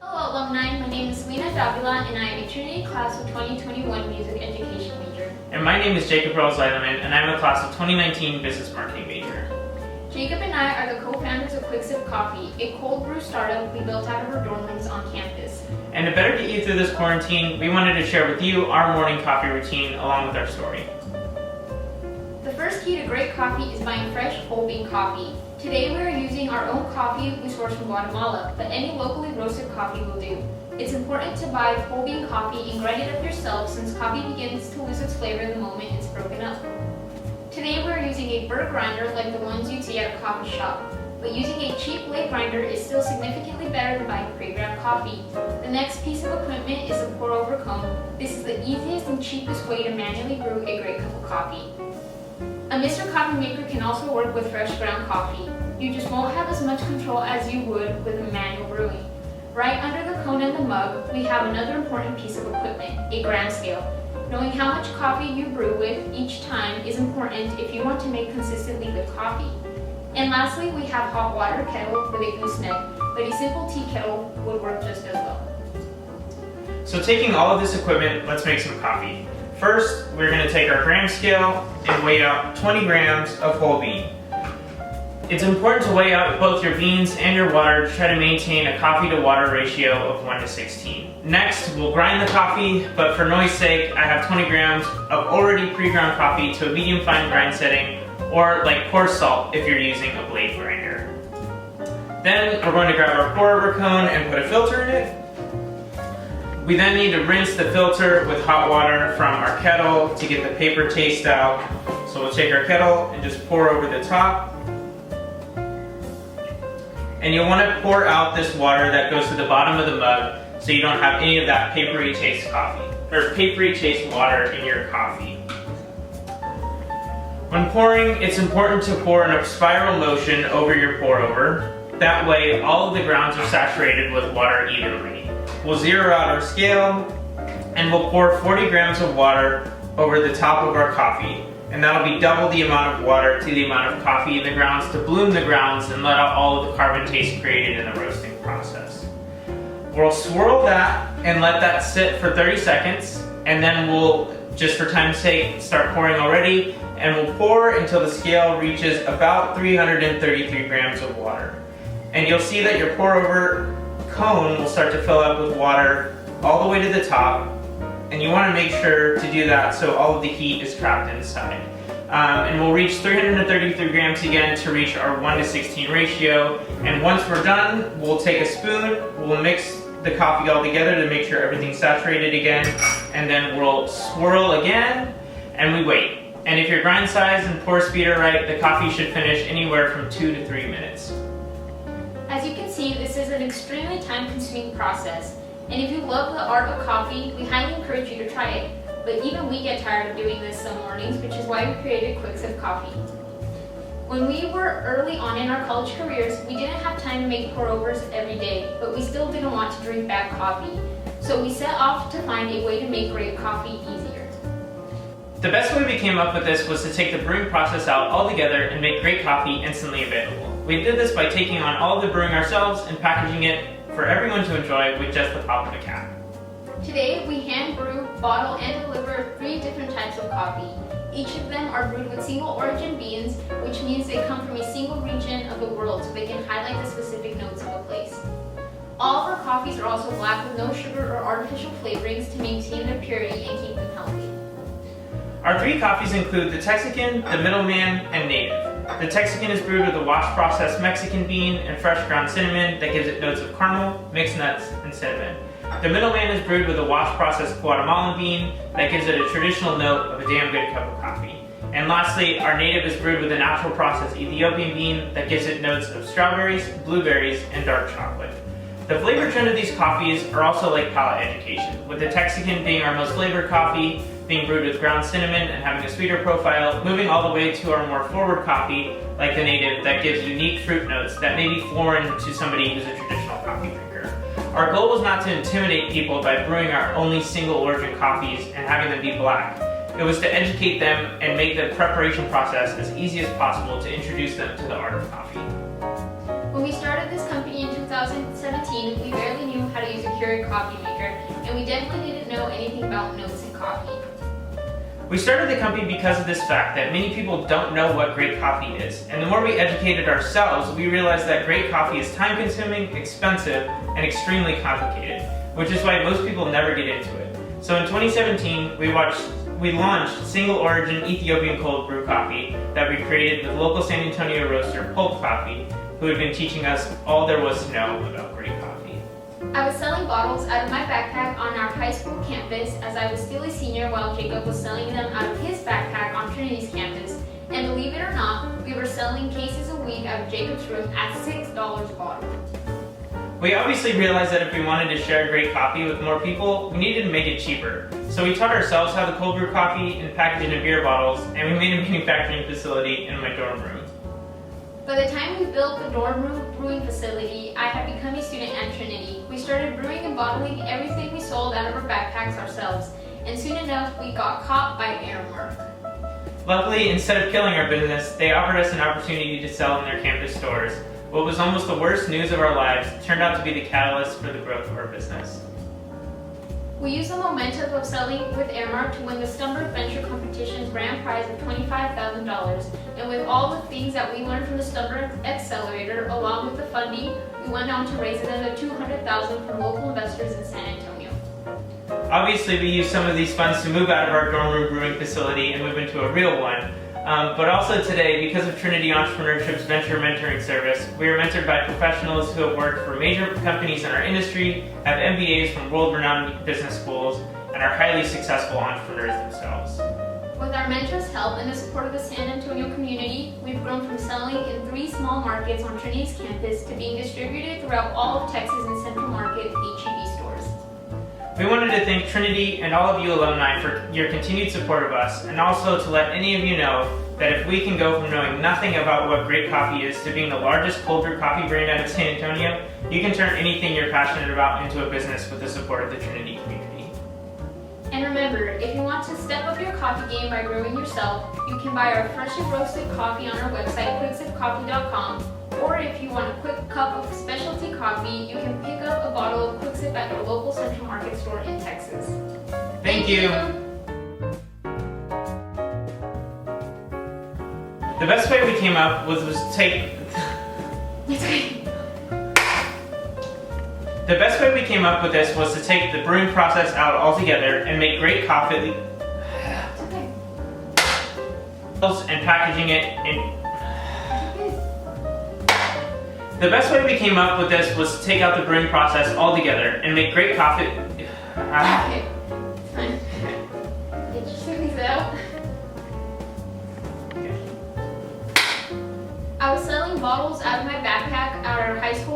Hello alumni, my name is Selena Davila and I am a Trinity class of 2021 music education major. And my name is Jacob Hurrell-Zitelman and I'm a class of 2019 business marketing major. Jacob and I are the co-founders of QuickSip Coffee, a cold brew startup we built out of our dorm rooms on campus. And to better get you through this quarantine, we wanted to share with you our morning coffee routine along with our story. The first key to great coffee is buying fresh whole bean coffee. Today we are using our own coffee we source from Guatemala, but any locally roasted coffee will do. It's important to buy whole bean coffee and grind it up yourself since coffee begins to lose its flavor the moment it's broken up. Today we are using a burr grinder like the ones you'd see at a coffee shop, but using a cheap blade grinder is still significantly better than buying pre-ground coffee. The next piece of equipment is a pour-over cone. This is the easiest and cheapest way to manually brew a great cup of coffee. A Mr. Coffee Maker can also work with fresh ground coffee. You just won't have as much control as you would with manual brewing. Right under the cone and the mug, we have another important piece of equipment, a gram scale. Knowing how much coffee you brew with each time is important if you want to make consistently good coffee. And lastly, we have hot water kettle with a gooseneck, but a simple tea kettle would work just as well. So taking all of this equipment, let's make some coffee. First, we're going to take our gram scale and weigh out 20 grams of whole bean. It's important to weigh out both your beans and your water to try to maintain a coffee to water ratio of 1:16. Next, we'll grind the coffee, but for noise sake, I have 20 grams of already pre-ground coffee to a medium fine grind setting, or like coarse salt if you're using a blade grinder. Then we're going to grab our pour-over cone and put a filter in it. We then need to rinse the filter with hot water from our kettle to get the paper taste out. So we'll take our kettle and just pour over the top. And you'll want to pour out this water that goes to the bottom of the mug so you don't have any of that papery taste water in your coffee. When pouring, it's important to pour in a spiral motion over your pour over. That way all of the grounds are saturated with water evenly. We'll zero out our scale and we'll pour 40 grams of water over the top of our coffee. And that'll be double the amount of water to the amount of coffee in the grounds to bloom the grounds and let out all of the carbon taste created in the roasting process. We'll swirl that and let that sit for 30 seconds, and then we'll, just for time's sake, start pouring already, and we'll pour until the scale reaches about 333 grams of water. And you'll see that your pour over cone will start to fill up with water all the way to the top. And you want to make sure to do that so all of the heat is trapped inside. And we'll reach 333 grams again to reach our 1:16 ratio. And once we're done, we'll take a spoon, we'll mix the coffee all together to make sure everything's saturated again. And then we'll swirl again, and we wait. And if your grind size and pour speed are right, the coffee should finish anywhere from 2 to 3 minutes. As you can see, this is an extremely time-consuming process. And if you love the art of coffee, we highly encourage you to try it. But even we get tired of doing this some mornings, which is why we created QuickSip Coffee. When we were early on in our college careers, we didn't have time to make pour-overs every day, but we still didn't want to drink bad coffee. So we set off to find a way to make great coffee easier. The best way we came up with this was to take the brewing process out altogether and make great coffee instantly available. We did this by taking on all of the brewing ourselves and packaging it for everyone to enjoy with just the pop of a cap. Today, we hand brew, bottle, and deliver 3 different types of coffee. Each of them are brewed with single origin beans, which means they come from a single region of the world so they can highlight the specific notes of a place. All of our coffees are also black with no sugar or artificial flavorings to maintain their purity and keep them healthy. Our 3 coffees include the Texican, the Middleman, and Native. The Texican is brewed with a wash-processed Mexican bean and fresh ground cinnamon that gives it notes of caramel, mixed nuts, and cinnamon. The Middleman is brewed with a wash-processed Guatemalan bean that gives it a traditional note of a damn good cup of coffee. And lastly, our Native is brewed with a natural processed Ethiopian bean that gives it notes of strawberries, blueberries, and dark chocolate. The flavor trend of these coffees are also like palate education, with the Texican being our most flavored coffee, being brewed with ground cinnamon and having a sweeter profile, moving all the way to our more forward coffee, like the Native, that gives unique fruit notes that may be foreign to somebody who's a traditional coffee drinker. Our goal was not to intimidate people by brewing our only single origin coffees and having them be black. It was to educate them and make the preparation process as easy as possible to introduce them to the art of coffee. When we started this company in 2000, 2017, we barely knew how to use a Keurig coffee maker, and we definitely didn't know anything about notes in coffee. We started the company because of this fact that many people don't know what great coffee is, and the more we educated ourselves, we realized that great coffee is time-consuming, expensive, and extremely complicated, which is why most people never get into it. So in 2017, we launched single-origin Ethiopian cold brew coffee that we created with local San Antonio roaster Pulp Coffee, who had been teaching us all there was to know about great coffee. I was selling bottles out of my backpack on our high school campus as I was still a senior while Jacob was selling them out of his backpack on Trinity's campus. And believe it or not, we were selling cases a week out of Jacob's room at $6 a bottle. We obviously realized that if we wanted to share great coffee with more people, we needed to make it cheaper. So we taught ourselves how to cold brew coffee and package it in beer bottles, and we made a manufacturing facility in my dorm room. By the time we built the dorm room brewing facility, I had become a student at Trinity. We started brewing and bottling everything we sold out of our backpacks ourselves, and soon enough we got caught by Aramark. Luckily, instead of killing our business, they offered us an opportunity to sell in their campus stores. What was almost the worst news of our lives turned out to be the catalyst for the growth of our business. We used the momentum of selling with Aramark to win the Stumberg Venture Competition's grand prize of $25,000, and with all the things that we learned from the Stumberg Accelerator, along with the funding, we went on to raise another $200,000 from local investors in San Antonio. Obviously, we used some of these funds to move out of our dorm room brewing facility and move into a real one. But also today, because of Trinity Entrepreneurship's venture mentoring service, we are mentored by professionals who have worked for major companies in our industry, have MBAs from world-renowned business schools, and are highly successful entrepreneurs themselves. With our mentors' help and the support of the San Antonio community, we've grown from selling in 3 small markets on Trinity's campus to being distributed throughout all of Texas and Central Market HEB stores. We wanted to thank Trinity and all of you alumni for your continued support of us, and also to let any of you know that if we can go from knowing nothing about what great coffee is to being the largest cold brew coffee brand out of San Antonio, you can turn anything you're passionate about into a business with the support of the Trinity community. And remember, if you want to step up your coffee game by brewing yourself, you can buy our freshly roasted coffee on our website, QuickSipCoffee.com. Or if you want a quick cup of specialty coffee, you can pick up a bottle of QuickSip at your local Central Market store in Texas. Thank you! The best way we came up with was to take... The best way we came up with this was to take the brewing process out altogether and make great coffee and packaging it in... The best way we came up with this was to take out the brewing process altogether and make great coffee... Okay, fine. Get your smoothies out. I was selling bottles out of my backpack at our high school